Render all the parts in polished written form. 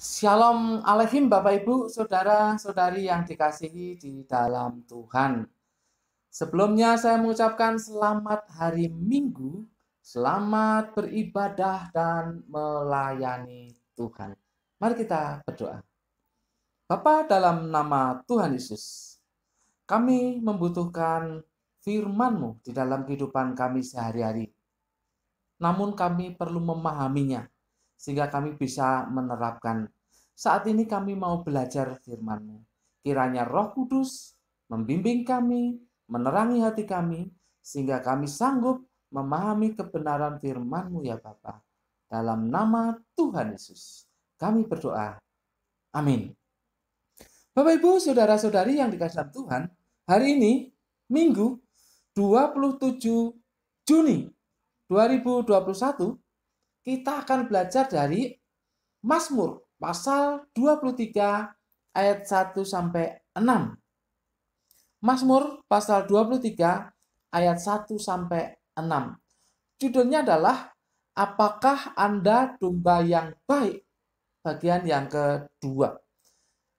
Shalom Alaikum Bapak Ibu, Saudara-saudari yang dikasihi di dalam Tuhan. Sebelumnya saya mengucapkan selamat hari Minggu, selamat beribadah dan melayani Tuhan. Mari kita berdoa. Bapa, dalam nama Tuhan Yesus, kami membutuhkan firman-Mu di dalam kehidupan kami sehari-hari. Namun kami perlu memahaminya, sehingga kami bisa menerapkan. Saat ini kami mau belajar firman-Mu. Kiranya Roh Kudus membimbing kami, menerangi hati kami, sehingga kami sanggup memahami kebenaran firman-Mu ya Bapa. Dalam nama Tuhan Yesus, kami berdoa. Amin. Bapak Ibu, saudara-saudari yang dikasihi Tuhan, hari ini Minggu 27 Juni 2021, kita akan belajar dari Mazmur pasal 23 ayat 1 sampai 6. Mazmur pasal 23 ayat 1 sampai 6. Judulnya adalah Apakah Anda domba yang baik? Bagian yang kedua.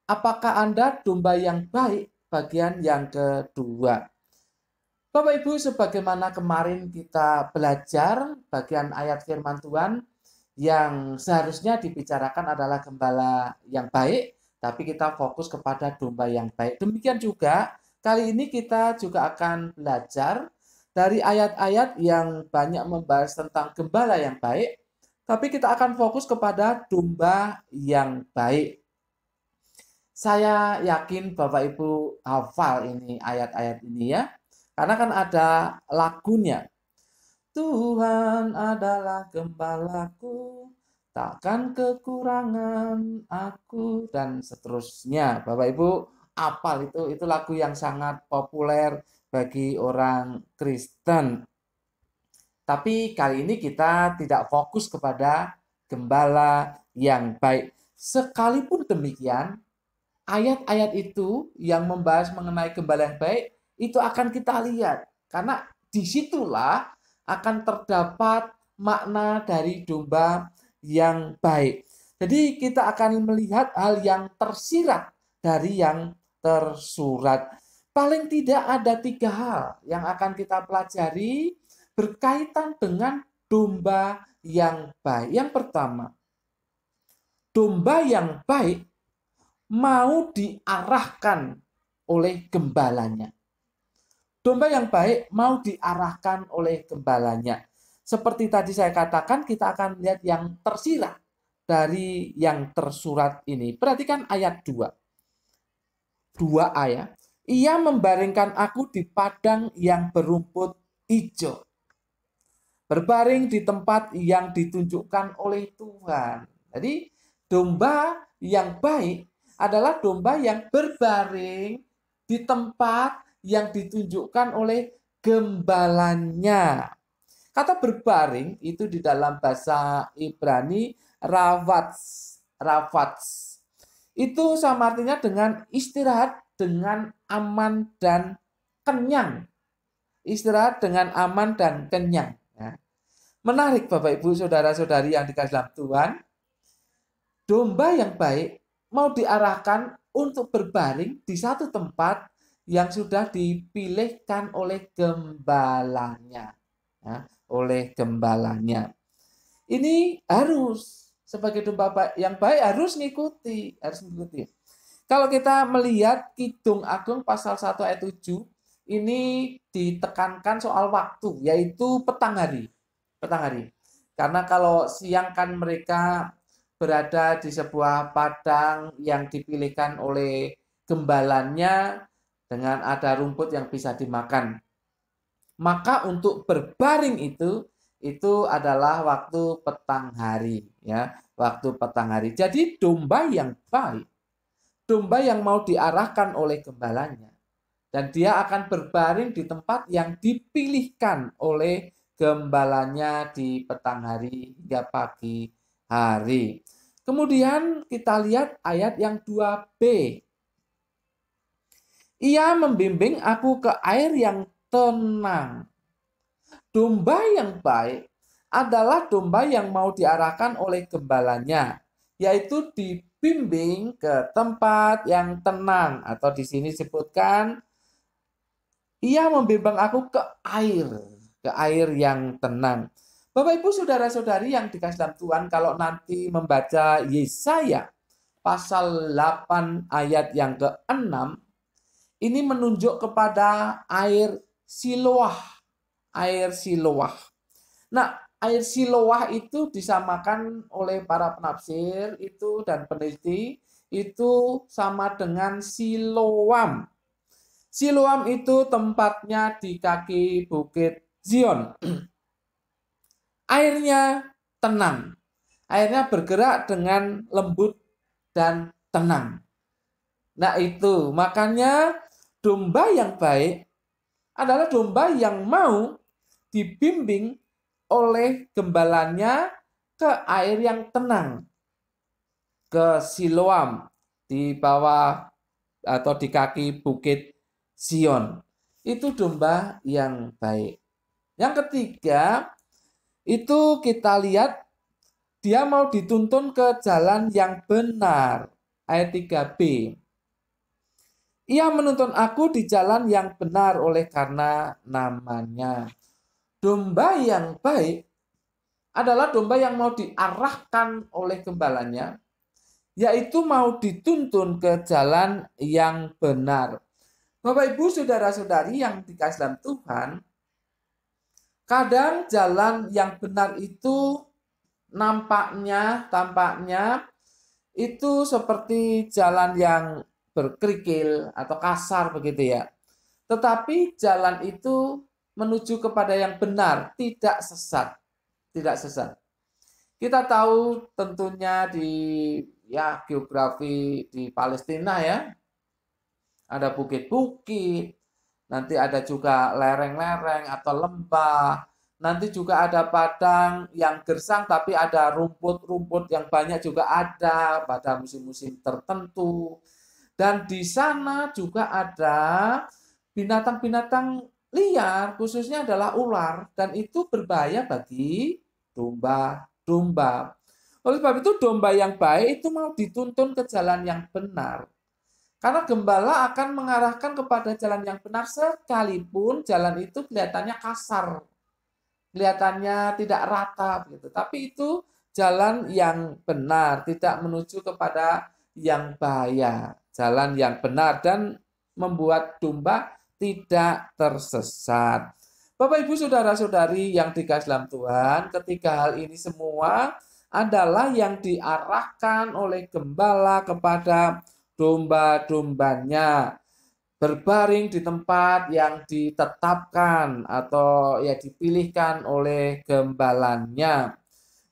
Apakah Anda domba yang baik? Bagian yang kedua. Bapak Ibu, sebagaimana kemarin kita belajar bagian ayat firman Tuhan yang seharusnya dibicarakan adalah gembala yang baik, tapi kita fokus kepada domba yang baik. Demikian juga kali ini kita juga akan belajar dari ayat-ayat yang banyak membahas tentang gembala yang baik, tapi kita akan fokus kepada domba yang baik. Saya yakin Bapak Ibu hafal ini ayat-ayat ini ya. Karena kan ada lagunya. Tuhan adalah gembalaku, takkan kekurangan aku, dan seterusnya. Bapak Ibu hafal itu lagu yang sangat populer bagi orang Kristen. Tapi kali ini kita tidak fokus kepada gembala yang baik. Sekalipun demikian, ayat-ayat itu yang membahas mengenai gembala yang baik itu akan kita lihat, karena disitulah akan terdapat makna dari domba yang baik. Jadi kita akan melihat hal yang tersirat dari yang tersurat. Paling tidak ada 3 hal yang akan kita pelajari berkaitan dengan domba yang baik. Yang pertama, domba yang baik mau diarahkan oleh gembalanya. Domba yang baik mau diarahkan oleh gembalanya. Seperti tadi saya katakan, kita akan lihat yang tersirat dari yang tersurat ini. Perhatikan ayat 2. 2 ayat. Ia membaringkan aku di padang yang berumput hijau. Berbaring di tempat yang ditunjukkan oleh Tuhan. Jadi domba yang baik adalah domba yang berbaring di tempat yang ditunjukkan oleh gembalanya. Kata berbaring itu di dalam bahasa Ibrani ravats. Itu sama artinya dengan istirahat dengan aman dan kenyang. Istirahat dengan aman dan kenyang. Ya. Menarik Bapak Ibu saudara-saudari yang dikasihi dalam Tuhan. Domba yang baik mau diarahkan untuk berbaring di satu tempat yang sudah dipilihkan oleh gembalanya. Ya, oleh gembalanya. Ini harus, sebagai domba yang baik harus mengikuti. Kalau kita melihat Kidung Agung pasal 1 ayat 7, ini ditekankan soal waktu, yaitu petang hari. Petang hari. Karena kalau siang kan mereka berada di sebuah padang yang dipilihkan oleh gembalanya dengan ada rumput yang bisa dimakan. Maka untuk berbaring itu adalah waktu petang hari, ya, waktu petang hari. Jadi domba yang baik, domba yang mau diarahkan oleh gembalanya, dan dia akan berbaring di tempat yang dipilihkan oleh gembalanya di petang hari hingga pagi hari. Kemudian kita lihat ayat yang 2b. Ia membimbing aku ke air yang tenang. Domba yang baik adalah domba yang mau diarahkan oleh gembalanya, yaitu di dibimbing ke tempat yang tenang, atau di sini disebutkan ia membimbing aku ke air yang tenang. Bapak Ibu saudara-saudari yang dikasih dalam Tuhan, kalau nanti membaca Yesaya pasal 8 ayat yang ke-6, ini menunjuk kepada air Siloah, air Siloah. Nah, air Siloah itu disamakan oleh para penafsir itu dan peneliti itu sama dengan Siloam. Siloam itu tempatnya di kaki Bukit Zion. Airnya tenang. Airnya bergerak dengan lembut dan tenang. Nah itu, makanya domba yang baik adalah domba yang mau dibimbing oleh gembalanya ke air yang tenang. Ke Siloam, di bawah atau di kaki Bukit Zion. Itu domba yang baik. Yang ketiga, itu kita lihat dia mau dituntun ke jalan yang benar. Ayat 3b. Ia menuntun aku di jalan yang benar oleh karena namanya. Domba yang baik adalah domba yang mau diarahkan oleh gembalanya, yaitu mau dituntun ke jalan yang benar. Bapak Ibu saudara-saudari yang dikasih dalam Tuhan, kadang jalan yang benar itu tampaknya itu seperti jalan yang berkerikil atau kasar begitu ya. Tetapi jalan itu menuju kepada yang benar, tidak sesat. Tidak sesat. Kita tahu tentunya di geografi di Palestina ya. Ada bukit-bukit, nanti ada juga lereng-lereng atau lembah, nanti juga ada padang yang gersang tapi ada rumput-rumput yang banyak juga ada pada musim-musim tertentu. Dan di sana juga ada binatang-binatang liar, khususnya adalah ular, dan itu berbahaya bagi domba-domba. Oleh sebab itu domba yang baik itu mau dituntun ke jalan yang benar. Karena gembala akan mengarahkan kepada jalan yang benar sekalipun jalan itu kelihatannya kasar, kelihatannya tidak rata gitu. Tapi itu jalan yang benar, tidak menuju kepada yang bahaya. Jalan yang benar dan membuat domba tidak tersesat. Bapak Ibu saudara-saudari yang dikasih dalam Tuhan, ketiga hal ini semua adalah yang diarahkan oleh gembala kepada domba-dombanya, berbaring di tempat yang ditetapkan atau ya dipilihkan oleh gembalanya,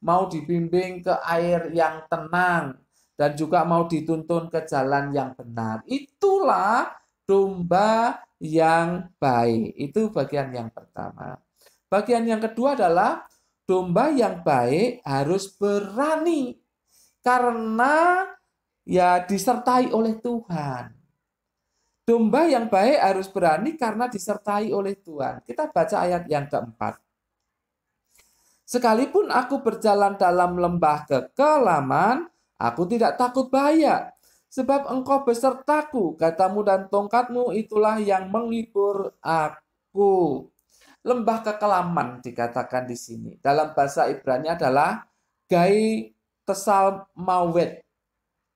mau dibimbing ke air yang tenang dan juga mau dituntun ke jalan yang benar. Itulah domba yang baik. Itu bagian yang pertama. Bagian yang kedua adalah domba yang baik harus berani karena ya disertai oleh Tuhan. Domba yang baik harus berani karena disertai oleh Tuhan. Kita baca ayat yang keempat. Sekalipun aku berjalan dalam lembah kekelaman, aku tidak takut bahaya. Sebab engkau besertaku, katamu dan tongkatmu itulah yang menghibur aku. Lembah kekelaman dikatakan di sini. Dalam bahasa Ibrani adalah Gai Tesal Mawet.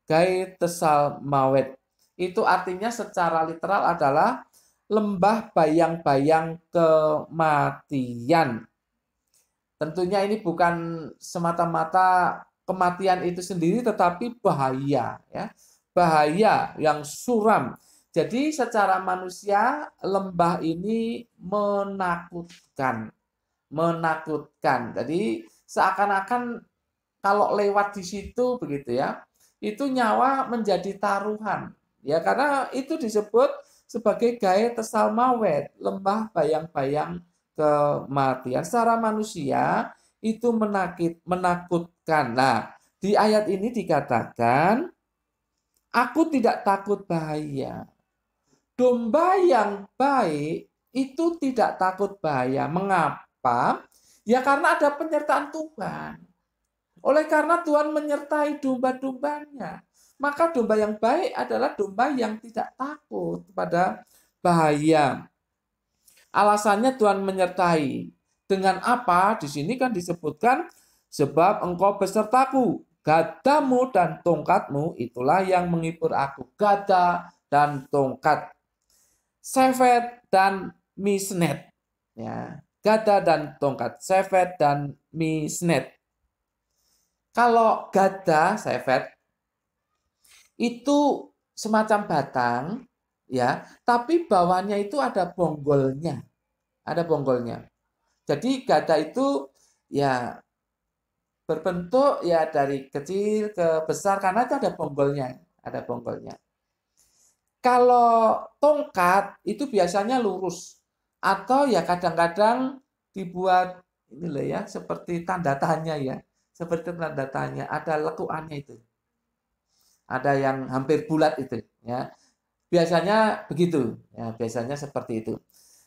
Gai Tesal Mawet. Itu artinya secara literal adalah lembah bayang-bayang kematian. Tentunya ini bukan semata-mata kematian itu sendiri, tetapi bahaya, ya, bahaya yang suram. Jadi secara manusia lembah ini menakutkan, menakutkan. Jadi seakan-akan kalau lewat di situ begitu ya, itu nyawa menjadi taruhan. Ya, karena itu disebut sebagai Gai Tesal Mawet, lembah bayang-bayang kematian. Secara manusia itu menakutkan. Nah, di ayat ini dikatakan, aku tidak takut bahaya. Domba yang baik itu tidak takut bahaya. Mengapa? Ya karena ada penyertaan Tuhan. Oleh karena Tuhan menyertai domba-dombanya. Maka domba yang baik adalah domba yang tidak takut pada bahaya. Alasannya Tuhan menyertai. Dengan apa? Di sini kan disebutkan, sebab engkau besertaku, gadamu dan tongkatmu itulah yang menghibur aku. Gada dan tongkat, sefet dan misnet. Ya, gada dan tongkat, sefet dan misnet. Kalau gada, sefet itu semacam batang, ya, tapi bawahnya itu ada bonggolnya, Jadi gada itu ya berbentuk ya dari kecil ke besar karena itu ada bonggolnya. Kalau tongkat itu biasanya lurus atau ya kadang-kadang dibuat ini loh ya, seperti tanda tanya ya, seperti tanda tanya, ada lekuannya itu. Ada yang hampir bulat itu ya. Biasanya begitu, ya biasanya seperti itu.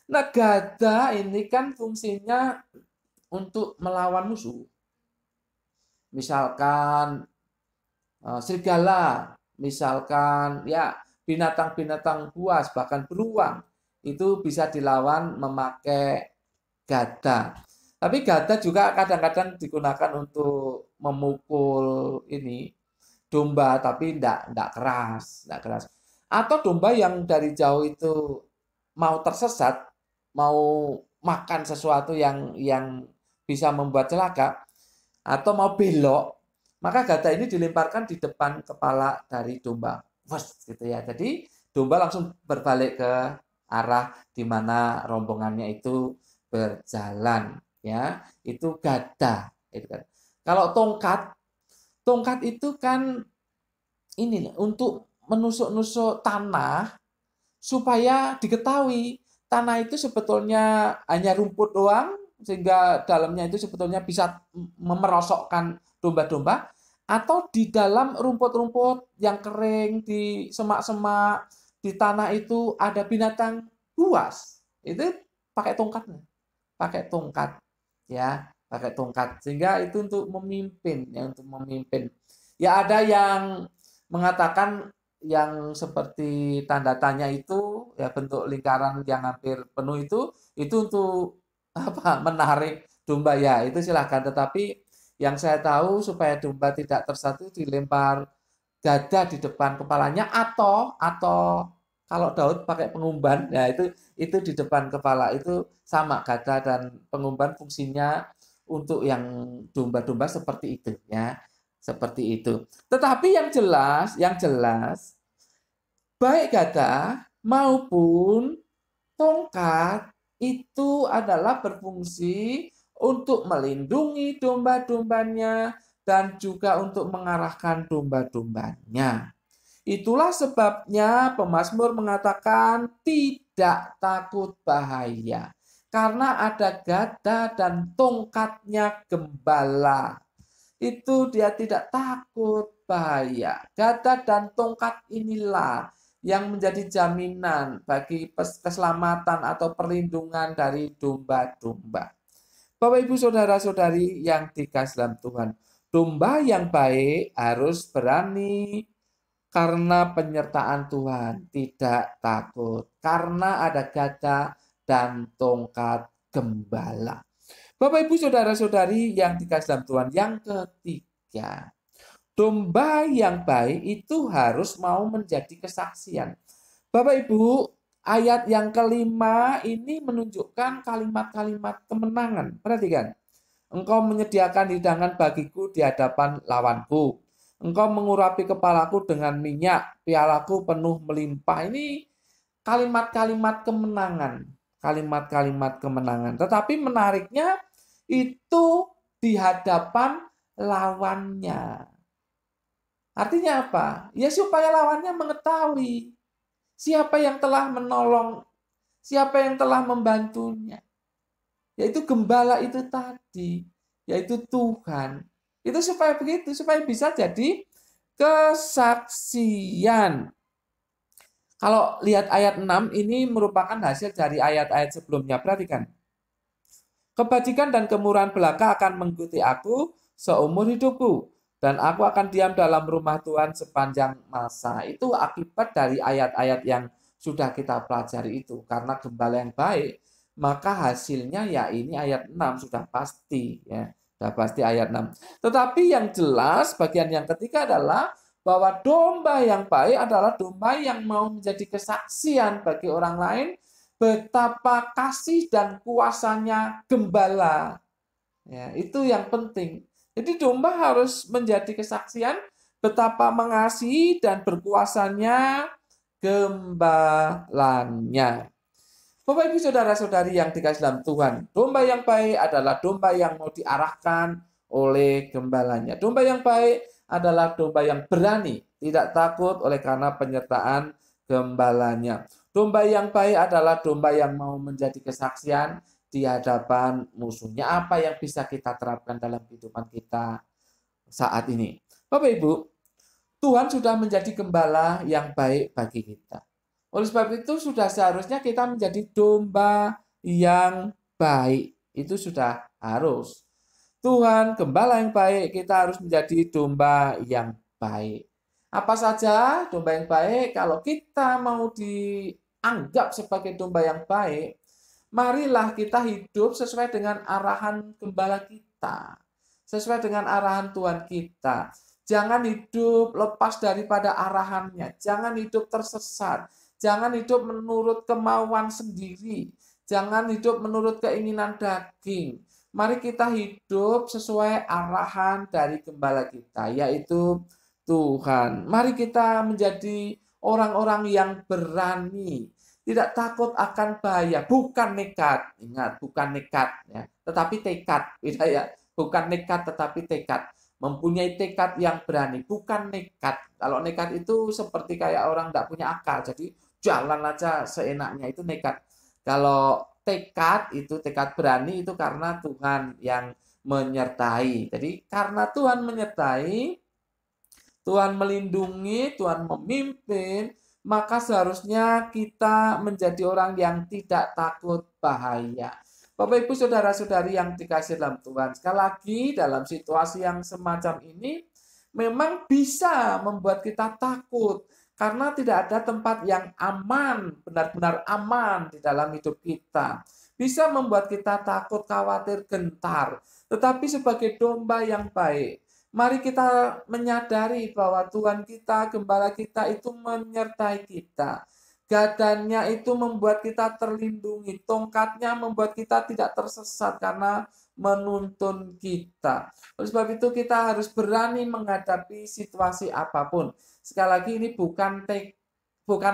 Nah, gada ini kan fungsinya untuk melawan musuh. Misalkan serigala, misalkan ya binatang-binatang buas, bahkan beruang, itu bisa dilawan memakai gada. Tapi gada juga kadang-kadang digunakan untuk memukul ini domba, tapi enggak keras. Atau domba yang dari jauh itu mau tersesat, mau makan sesuatu yang bisa membuat celaka, atau mau belok, maka gada ini dilemparkan di depan kepala dari domba. Wes, gitu ya. Jadi domba langsung berbalik ke arah di mana rombongannya itu berjalan, ya. Itu gada, gitu kan. Kalau tongkat itu kan ini untuk menusuk-nusuk tanah supaya diketahui tanah itu sebetulnya hanya rumput doang, sehingga dalamnya itu sebetulnya bisa memerosokkan domba-domba, atau di dalam rumput-rumput yang kering, di semak-semak, di tanah itu ada binatang buas. Itu pakai tongkatnya, pakai tongkat, ya, pakai tongkat. Sehingga itu untuk memimpin, ya, untuk memimpin. Ya ada yang mengatakan yang seperti tanda tanya itu ya bentuk lingkaran yang hampir penuh itu untuk apa, menarik domba ya, itu silahkan. Tetapi yang saya tahu supaya domba tidak tersatu dilempar gada di depan kepalanya, atau kalau Daud pakai pengumban ya itu di depan kepala, itu sama, gada dan pengumban fungsinya untuk yang domba-domba seperti itu ya, seperti itu. Tetapi yang jelas baik gada maupun tongkat itu adalah berfungsi untuk melindungi domba-dombanya dan juga untuk mengarahkan domba-dombanya. Itulah sebabnya pemazmur mengatakan tidak takut bahaya, karena ada gada dan tongkatnya gembala. Itu dia tidak takut bahaya. Gada dan tongkat inilah yang menjadi jaminan bagi keselamatan atau perlindungan dari domba-domba. Bapak Ibu saudara-saudari yang dikasihi dalam Tuhan, domba yang baik harus berani karena penyertaan Tuhan, tidak takut karena ada gada dan tongkat gembala. Bapak Ibu saudara-saudari yang dikasihi dalam Tuhan, yang ketiga, domba yang baik itu harus mau menjadi kesaksian. Bapak Ibu, ayat yang kelima ini menunjukkan kalimat-kalimat kemenangan. Perhatikan. Engkau menyediakan hidangan bagiku di hadapan lawanku. Engkau mengurapi kepalaku dengan minyak, pialaku penuh melimpah. Ini kalimat-kalimat kemenangan. Kalimat-kalimat kemenangan. Tetapi menariknya itu di hadapan lawannya. Artinya apa? Ya supaya lawannya mengetahui siapa yang telah menolong, siapa yang telah membantunya. Yaitu gembala itu tadi, yaitu Tuhan. Itu supaya begitu, supaya bisa jadi kesaksian. Kalau lihat ayat 6 ini merupakan hasil dari ayat-ayat sebelumnya. Perhatikan. Kebajikan dan kemurahan belaka akan mengikuti aku seumur hidupku. dan aku akan diam dalam rumah Tuhan sepanjang masa. Itu akibat dari ayat-ayat yang sudah kita pelajari itu. Karena gembala yang baik, maka hasilnya ya ini ayat 6 sudah pasti ya. Sudah pasti ayat 6. Tetapi yang jelas bagian yang ketiga adalah bahwa domba yang baik adalah domba yang mau menjadi kesaksian bagi orang lain betapa kasih dan kuasanya gembala. Ya, itu yang penting. Jadi domba harus menjadi kesaksian betapa mengasihi dan berkuasanya gembalanya. Bapak Ibu saudara-saudari yang dikasihi dalam Tuhan, domba yang baik adalah domba yang mau diarahkan oleh gembalanya. Domba yang baik adalah domba yang berani, tidak takut oleh karena penyertaan gembalanya. Domba yang baik adalah domba yang mau menjadi kesaksian di hadapan musuhnya. Apa yang bisa kita terapkan dalam kehidupan kita saat ini? Bapak Ibu, Tuhan sudah menjadi gembala yang baik bagi kita. Oleh sebab itu sudah seharusnya kita menjadi domba yang baik. Itu sudah harus. Tuhan gembala yang baik, kita harus menjadi domba yang baik. Apa saja domba yang baik? Kalau kita mau dianggap sebagai domba yang baik, marilah kita hidup sesuai dengan arahan gembala kita. Sesuai dengan arahan Tuhan kita. Jangan hidup lepas daripada arahannya. Jangan hidup tersesat. Jangan hidup menurut kemauan sendiri. Jangan hidup menurut keinginan daging. Mari kita hidup sesuai arahan dari gembala kita, yaitu Tuhan. Mari kita menjadi orang-orang yang berani, tidak takut akan bahaya, bukan nekat. Ingat, bukan nekat ya, tetapi tekad. Beda ya, bukan nekat tetapi tekad. Mempunyai tekad yang berani, bukan nekat. Kalau nekat itu seperti kayak orang tidak punya akal, jadi jalan aja seenaknya, itu nekat. Kalau tekad itu, tekad berani itu karena Tuhan yang menyertai. Jadi karena Tuhan menyertai, Tuhan melindungi, Tuhan memimpin, maka seharusnya kita menjadi orang yang tidak takut bahaya. Bapak Ibu saudara-saudari yang dikasihi dalam Tuhan, sekali lagi dalam situasi yang semacam ini memang bisa membuat kita takut karena tidak ada tempat yang aman, benar-benar aman di dalam hidup kita. Bisa membuat kita takut, khawatir, gentar. Tetapi sebagai domba yang baik, mari kita menyadari bahwa Tuhan kita, gembala kita itu menyertai kita. Gadannya itu membuat kita terlindungi. Tongkatnya membuat kita tidak tersesat karena menuntun kita. Oleh sebab itu kita harus berani menghadapi situasi apapun. Sekali lagi ini bukan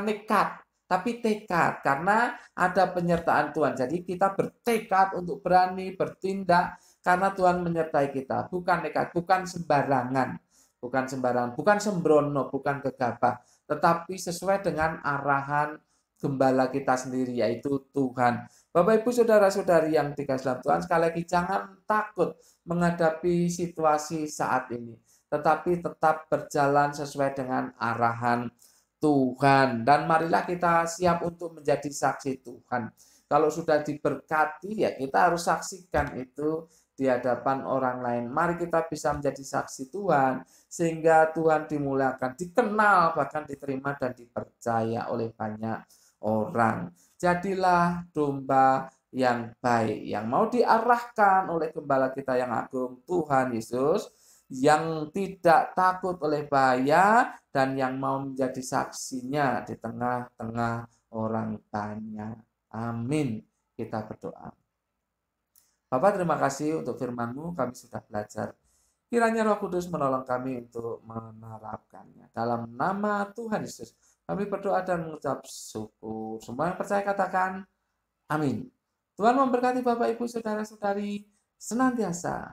nekat, tapi tekad. Karena ada penyertaan Tuhan. Jadi kita bertekad untuk berani bertindak karena Tuhan menyertai kita. Bukan nekat, bukan sembarangan. Bukan sembarangan, bukan sembrono, bukan gegabah, tetapi sesuai dengan arahan gembala kita sendiri, yaitu Tuhan. Bapak Ibu saudara-saudari yang dikasihi dalam Tuhan, sekali lagi jangan takut menghadapi situasi saat ini, tetapi tetap berjalan sesuai dengan arahan Tuhan. Dan marilah kita siap untuk menjadi saksi Tuhan. Kalau sudah diberkati, ya kita harus saksikan itu di hadapan orang lain. Mari kita bisa menjadi saksi Tuhan, sehingga Tuhan dimuliakan, dikenal, bahkan diterima dan dipercaya oleh banyak orang. Jadilah domba yang baik, yang mau diarahkan oleh gembala kita yang agung, Tuhan Yesus, yang tidak takut oleh bahaya, dan yang mau menjadi saksinya di tengah-tengah orang banyak. Amin. Kita berdoa. Bapak, terima kasih untuk firman-Mu, kami sudah belajar. Kiranya Roh Kudus menolong kami untuk menerapkannya. Dalam nama Tuhan Yesus, kami berdoa dan mengucap syukur. Semua yang percaya katakan, amin. Tuhan memberkati Bapak, Ibu, Saudara-saudari senantiasa